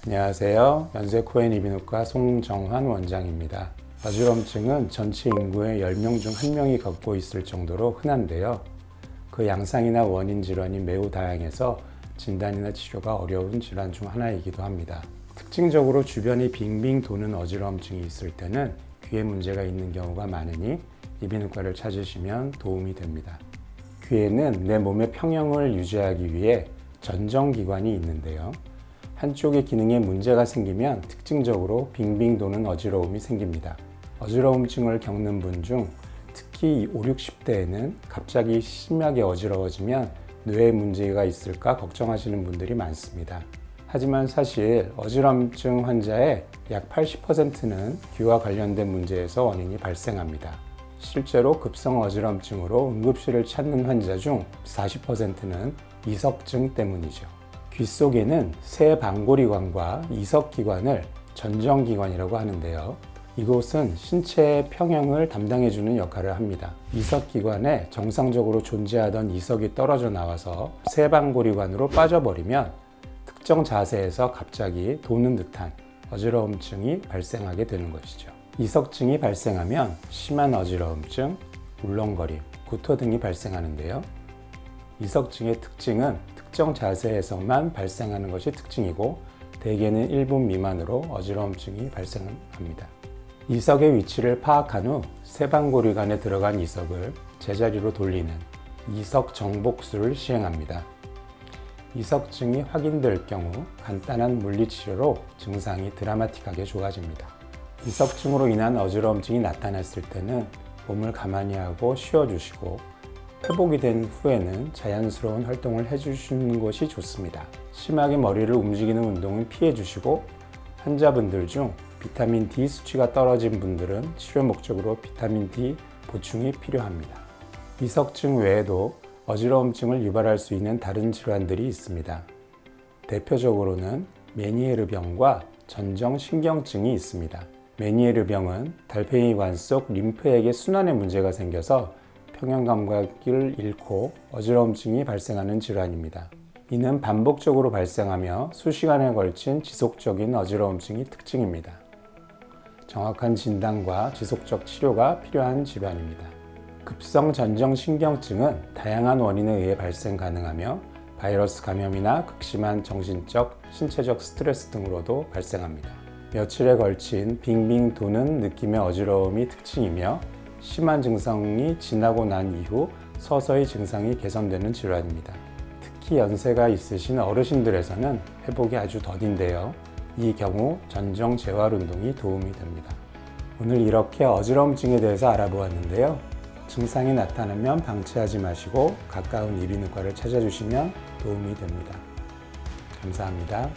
안녕하세요. 연세코엔 이비인후과 송정환 원장입니다. 어지럼증은 전체 인구의 10명 중 1명이 갖고 있을 정도로 흔한데요. 그 양상이나 원인 질환이 매우 다양해서 진단이나 치료가 어려운 질환 중 하나이기도 합니다. 특징적으로 주변이 빙빙 도는 어지럼증이 있을 때는 귀에 문제가 있는 경우가 많으니 이비인후과를 찾으시면 도움이 됩니다. 귀에는 내 몸의 평형을 유지하기 위해 전정기관이 있는데요. 한쪽의 기능에 문제가 생기면 특징적으로 빙빙 도는 어지러움이 생깁니다. 어지러움증을 겪는 분 중 특히 5, 60대에는 갑자기 심하게 어지러워지면 뇌에 문제가 있을까 걱정하시는 분들이 많습니다. 하지만 사실 어지럼증 환자의 약 80%는 귀와 관련된 문제에서 원인이 발생합니다. 실제로 급성 어지럼증으로 응급실을 찾는 환자 중 40%는 이석증 때문이죠. 귀 속에는 세 방골이관과 이석기관을 전정기관이라고 하는데요. 이곳은 신체의 평형을 담당해주는 역할을 합니다. 이석기관에 정상적으로 존재하던 이석이 떨어져 나와서 세 방골이관으로 빠져버리면 특정 자세에서 갑자기 도는 듯한 어지러움증이 발생하게 되는 것이죠. 이석증이 발생하면 심한 어지러움증, 울렁거림, 구토 등이 발생하는데요. 이석증의 특징은 특정 자세에서만 발생하는 것이 특징이고 대개는 1분 미만으로 어지러움증이 발생합니다. 이석의 위치를 파악한 후 세방골이관에 들어간 이석을 제자리로 돌리는 이석 정복술을 시행합니다. 이석증이 확인될 경우 간단한 물리치료로 증상이 드라마틱하게 좋아집니다. 이석증으로 인한 어지러움증이 나타났을 때는 몸을 가만히 하고 쉬어주시고 회복이 된 후에는 자연스러운 활동을 해주시는 것이 좋습니다. 심하게 머리를 움직이는 운동은 피해 주시고 환자분들 중 비타민 D 수치가 떨어진 분들은 치료 목적으로 비타민 D 보충이 필요합니다. 이석증 외에도 어지러움증을 유발할 수 있는 다른 질환들이 있습니다. 대표적으로는 메니에르병과 전정신경증이 있습니다. 메니에르병은 달팽이관 속 림프액의 순환에 문제가 생겨서 평형감각을 잃고 어지러움증이 발생하는 질환입니다. 이는 반복적으로 발생하며 수시간에 걸친 지속적인 어지러움증이 특징입니다. 정확한 진단과 지속적 치료가 필요한 질환입니다. 급성 전정신경증은 다양한 원인에 의해 발생 가능하며 바이러스 감염이나 극심한 정신적, 신체적 스트레스 등으로도 발생합니다. 며칠에 걸친 빙빙 도는 느낌의 어지러움이 특징이며 심한 증상이 지나고 난 이후 서서히 증상이 개선되는 질환입니다. 특히 연세가 있으신 어르신들에서는 회복이 아주 더딘데요. 이 경우 전정 재활 운동이 도움이 됩니다. 오늘 이렇게 어지러움증에 대해서 알아보았는데요. 증상이 나타나면 방치하지 마시고 가까운 이비인후과를 찾아주시면 도움이 됩니다. 감사합니다.